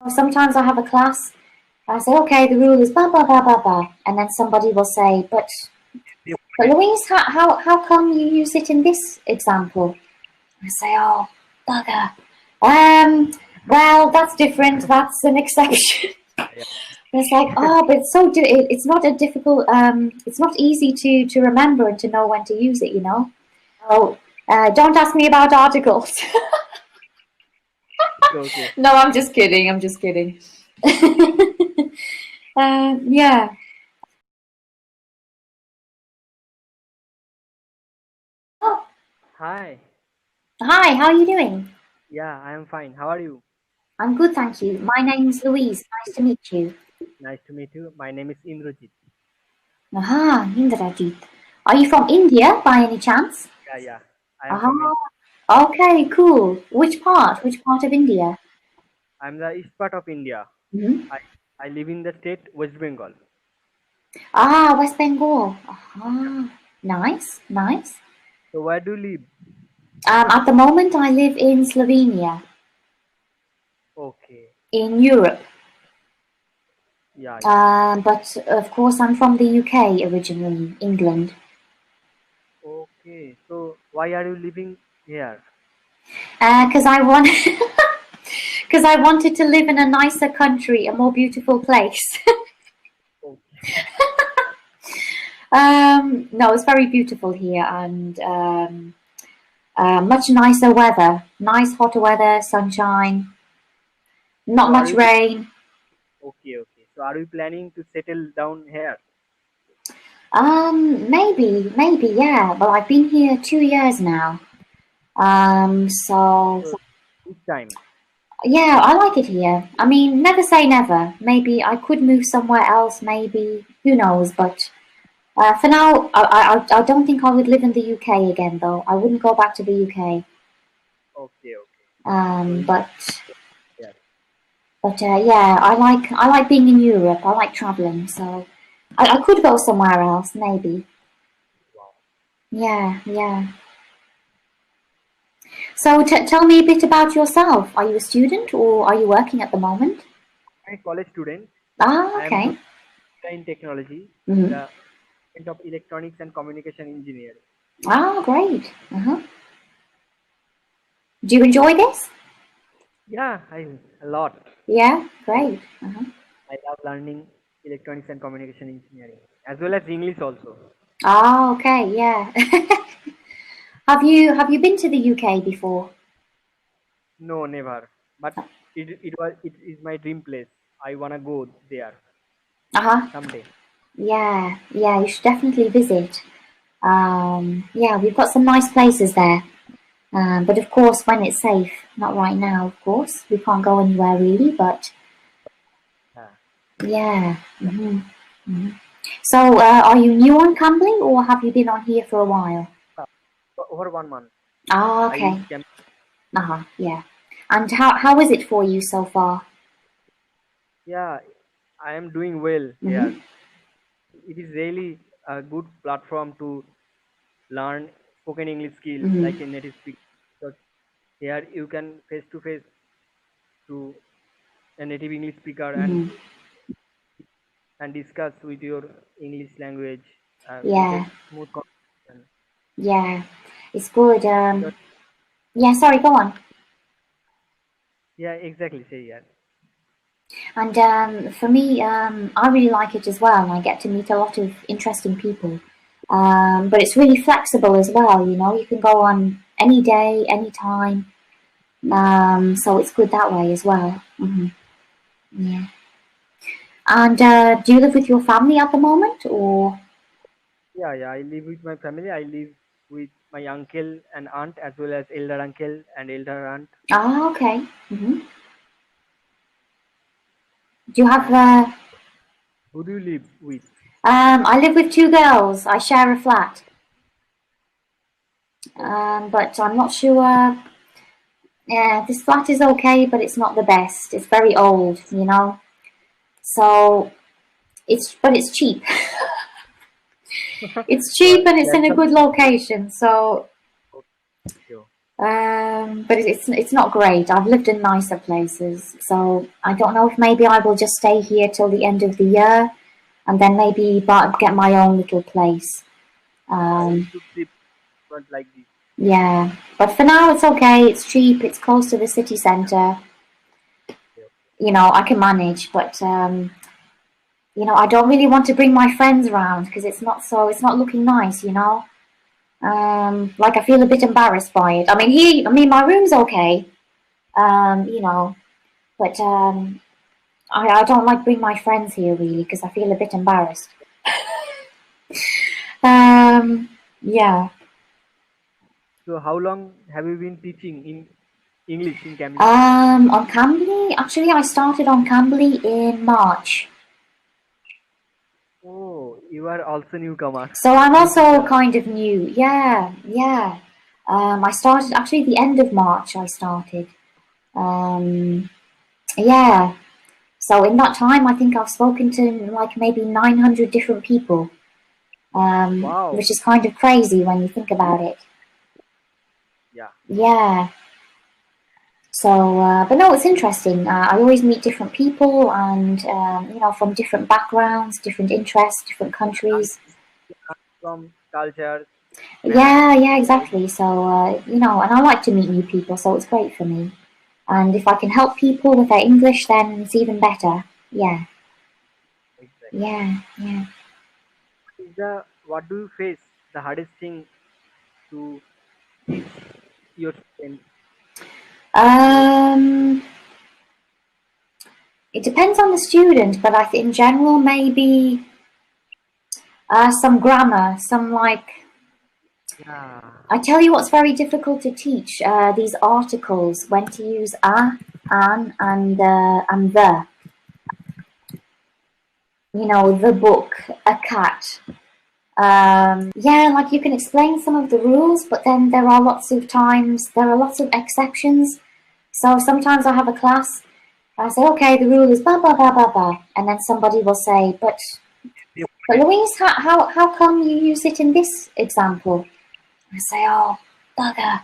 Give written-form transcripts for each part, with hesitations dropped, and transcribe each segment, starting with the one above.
Sometimes I have a class, I say, okay, the rule is blah, blah, blah, blah, blah. And then somebody will say, but Louise, how come you use it in this example? I say, oh, bugger. Well, that's different. That's an exception. Yeah. It's like, oh, but it's so it's not a difficult. It's not easy to remember and to know when to use it. Oh, don't ask me about articles. Okay. No, I'm just kidding. I'm just kidding. Yeah. Oh, Hi. hi. How are you doing? Yeah, I am fine. How are you? I'm good, thank you. My name's Louise. Nice to meet you. Nice to meet you. My name is Indrajit. Aha, Indrajit. Are you from India by any chance? Yeah, yeah. I am Ah, from India. okay, cool. Which part? Which part of India? I'm the east part of India. Hmm. I I live in the state West Bengal. Ah, West Bengal. Yeah. Ah, nice, nice. So where do you live? At the moment, I live in Slovenia, Okay. in Europe. Yeah, yeah. But of course, I'm from the UK originally, England. Okay. So why are you living here? Because I want, because I wanted to live in a nicer country, a more beautiful place. Okay. No, it's very beautiful here and much nicer weather. Nice hot weather, sunshine, not So are much you rain. okay, okay. So are you planning to settle down here? Maybe, yeah. Well, I've been here 2 years now. So So this time. yeah, I like it here. I mean, never say never. Maybe I could move somewhere else. Maybe who knows? But for now, I don't think I would live in the UK again, though. I wouldn't go back to the UK. Okay, okay. So Um, you but yeah. yeah, I like being in Europe. I like traveling, so I could go somewhere else, maybe. Wow. Yeah, yeah. So tell me a bit about yourself. Are you a student or are you working at the moment? I'm a college student. Ah, I am doing okay. in technology in Hmm. the Department of Electronics and Communication Engineering. Ah, great. Uh-huh. Do you enjoy this? Yeah, I a lot. Yeah, I great. Uh-huh. I love learning electronics and communication engineering as well as English also. Ah, okay, yeah. Have you been to the UK before? No, never. But it is my dream place. I wanna go there Uh-huh. someday. Yeah, yeah, you should definitely visit. Yeah, we've got some nice places there. But of course, when it's safe, not right now, of course. We can't go anywhere really, but Yeah. yeah. Hmm. Hmm. So, are you new on Cambly or have you been on here for a while? Uh, Over 1 month. Ah, I use okay. Cam. Uh-huh, yeah. And how is it for you so far? Yeah, I am doing well here. Mm-hmm. It is really a good platform to learn spoken English skill like Mm-hmm. a native speaker. So here you can face to face to a native English speaker Mm-hmm. and discuss with your English language with a Yeah, smooth conversation. yeah. It's good. So, Yeah, sorry, go on. yeah, exactly. Say yeah. And for me, I really like it as well. I get to meet a lot of interesting people. But it's really flexible as well. You can go on any day, any time. So it's good that way as well. Yeah. And do you live with your family at the moment, or? Yeah, yeah. I live with my family. I live with my uncle and aunt as well as elder uncle and elder aunt. Ah, okay. Do you have? And who do you live with? I live with two girls. I share a flat. Okay. But I'm not sure. Yeah, this flat is okay, but it's not the best. It's very old. So but it's cheap. It's cheap So and it's that's in a the good location. So okay. But it's not great. I've lived in nicer places, so I don't know if maybe I will just stay here till the end of the year, and then maybe get my own little place. Yeah, you Um, should see not like this. yeah, but for now it's okay. It's cheap. It's close to the city centre. Yeah. You know, I can manage, but you know, I don't really want to bring my friends around because it's not looking nice. You know, like I feel a bit embarrassed by it. I mean, my room's okay. You know, but I don't like bring my friends here really because I feel a bit embarrassed. Yeah. So how long have you been teaching in English in Cambly? On Cambly, actually, I started on Cambly in March, Oh, you are also newcomer, so I'm new also teacher. kind of new. Yeah, yeah. I started actually the end of March. I started. Um, yeah. So in that time, I think I've spoken to like maybe 900 different people, Wow. which is kind of crazy when you think about it. Yeah. Yeah. So, but no, it's interesting. I always meet different people, and you know, from different backgrounds, different interests, different Learn countries. from cultures Yeah, yeah, right? exactly. So, you know, and I like to meet new people, so it's great for me. And if I can help people with their English, then it's even better. Yeah, Exactly. yeah, yeah. Is the what do you face the hardest thing to teach your students? Um, it depends on the student, but I think in general, maybe some grammar, some like Yeah. I tell you what's very difficult to teach these articles, when to use and the. You know, the book, a cat. Yeah, like you can explain some of the rules, but then there are lots of exceptions. So sometimes I have a class, I say, okay, the rule is blah, blah, blah, blah, blah. And then somebody will say, but Louise, how come you use it in this example? I say, oh, bugger.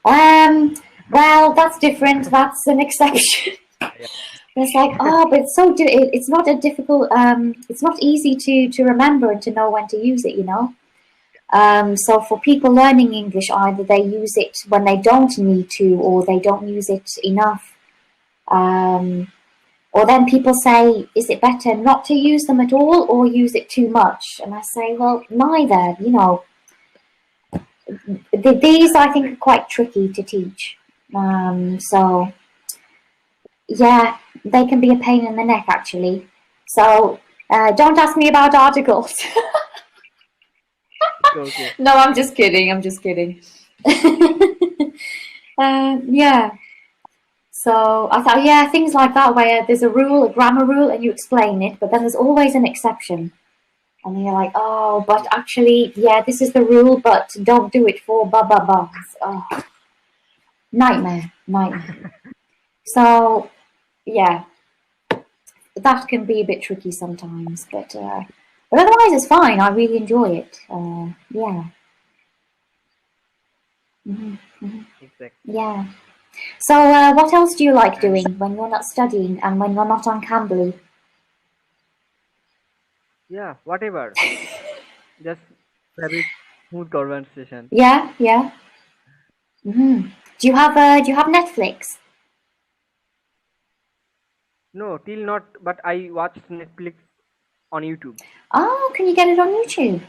Um, well, that's different. That's an exception. Yeah. It's like, oh, but it's not a difficult. It's not easy to remember and to know when to use it. You know. So for people learning English, either they use it when they don't need to, or they don't use it enough. Um, or then people say, is it better not to use them at all or use it too much? And I say, well, neither. You know, these Yeah. I think are Exactly. quite tricky to teach. So yeah, they can be a pain in the neck actually. So don't ask me about articles. Okay. No, I'm just kidding. I'm just kidding. Yeah. So I thought, yeah, things like that where there's a rule, a grammar rule, and you explain it, but then there's always an exception. And then you're like, oh, but Yeah. actually, yeah, this is the rule, but don't do it for blah blah blah. Oh, nightmare, nightmare. So yeah, that can be a bit tricky sometimes, but otherwise it's fine. I really enjoy it. Yeah, hmm hmm Exactly. yeah. So, what else do you like And doing when you're not studying and when you're not on Cambly? yeah, whatever. Just have a smooth conversation. Yeah, yeah. Do you have Netflix? No, till not. But I watched Netflix on YouTube. Oh, can you get it on YouTube?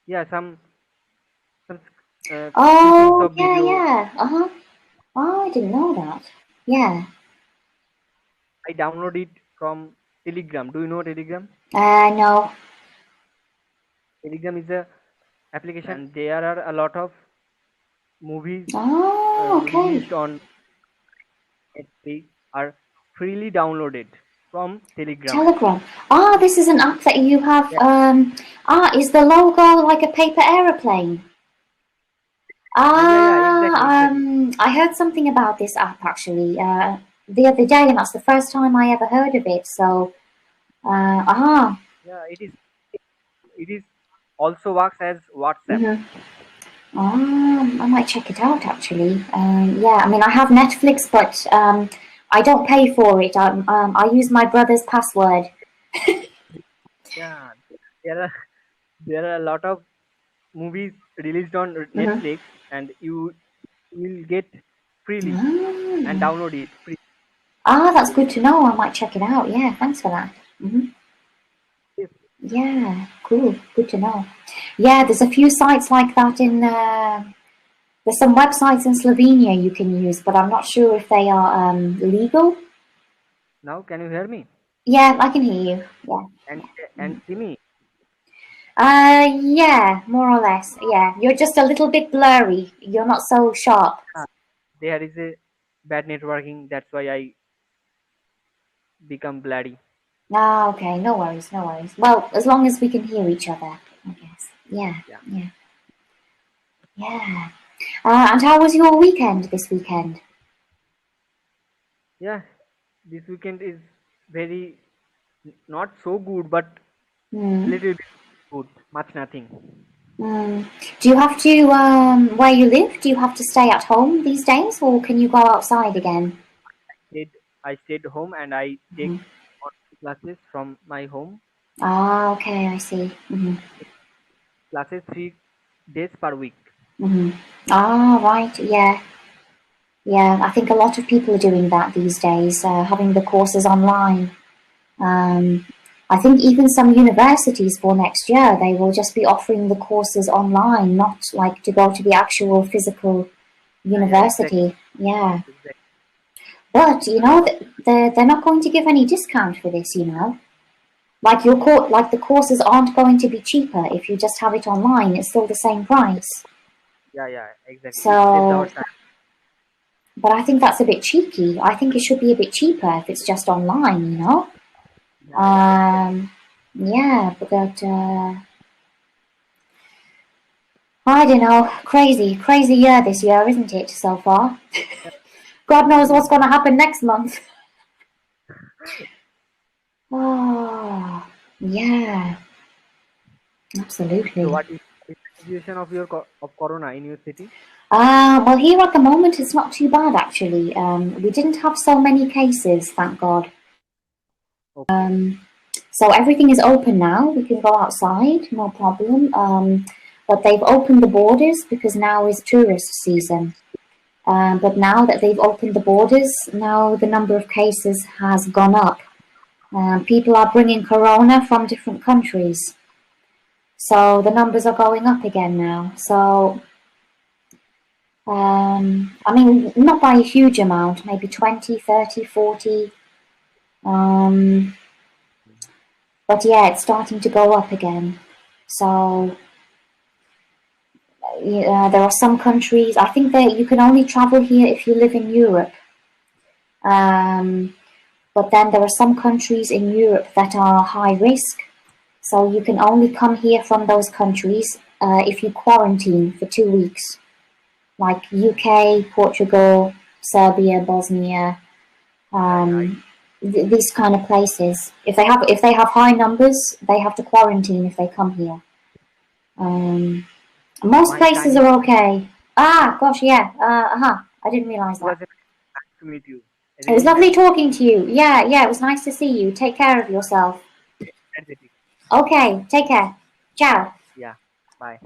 Yeah, some seasons Oh, of yeah, video. yeah. Uh huh. Oh, I didn't know that. Yeah. I download it from Telegram. Do you know Telegram? No. Telegram is a application, and there are a lot of movies Oh, okay. released on Netflix are freely downloaded from Telegram app. Telegram. Ah, this is an app that you have. Yeah, Is the logo like a paper aeroplane? yeah, exactly, exactly. I heard something about this app actually the other day, and that's the first time I ever heard of it. So, Yeah, it is. It is also works as WhatsApp. mhm. I might check it out actually. Yeah, I mean, I have Netflix, but I don't pay for it. I use my brother's password. Yeah, there are there are a lot of movies released on Hmm. Netflix, and you will get freely and Ah, download it free. that's good to know. I might check it out. Yeah, thanks for that. Yes. Yeah, cool. Good to know. Yeah, there's a few sites like that in. There's some websites in Slovenia you can use, but I'm not sure if they are legal. Now can you hear me Yeah, I can hear you. Yeah. and see me? Yeah, more or less. Yeah, you're just a little bit blurry. You're not so sharp. Ah, there is a bad networking. That's why I become bloody. Ah, okay. No worries, no worries. Well, as long as we can hear each other, I guess. Yeah, Yeah, yeah, yeah. And how was your weekend this weekend? yeah. This weekend is very not so good, but Hmm. little bit good. Much nothing. Hmm. Do you have to, where you live, do you have to stay at home these days, or can you go outside again? Stayed, I stayed home and I take Hmm. online classes from my home. Ah, okay, I see. Classes 3 days per week. Ah, right, yeah. Yeah, I think a lot of people are doing that these days, having the courses online. Um, I think even some universities for next year, they will just be offering the courses online, not like to go to the actual physical Yeah, yeah, exactly, university. Yeah. exactly. But, they're not going to give any discount for this, you know. Like like the courses aren't going to be cheaper if you just have it online. It's still the same price. Yeah, yeah, exactly. It saves our So, time. but I think that's a bit cheeky. I think it should be a bit cheaper if it's just online, you know. Yeah, yeah, exactly. Um, yeah, but I don't know. Crazy, crazy year this year, isn't it, so far? Yeah, God knows very. what's going to happen next month. Oh, yeah, So, absolutely. what is the situation of your of Corona in your city? Well, here at the moment, it's not too bad, actually. We didn't have so many cases, thank God. Okay. So everything is open now. We can go outside, no problem. But they've opened the borders because now is tourist season. But now that they've opened the borders, now the number of cases has gone up. People are bringing corona from different countries. So the numbers are going up again now. So, I mean, not by a huge amount, maybe 20, 30, 40. Um, but yeah, it's starting to go up again. So, yeah, there are some countries, I think that you can only travel here if you live in Europe. Um, but then there are some countries in Europe that are high risk. So you can only come here from those countries if you quarantine for 2 weeks, like UK, Portugal, Serbia, Bosnia, Yeah, yeah, these kind of places. If they have high numbers, they have to quarantine if they come here. Um, most my places time is. are okay. Ah, gosh, yeah. I didn't realize It was that. nice to meet you. It was Really lovely nice. talking to you. Yeah, yeah, it was nice to see you. Take care of yourself. Energetic. Okay, take care. Ciao. Yeah. Bye.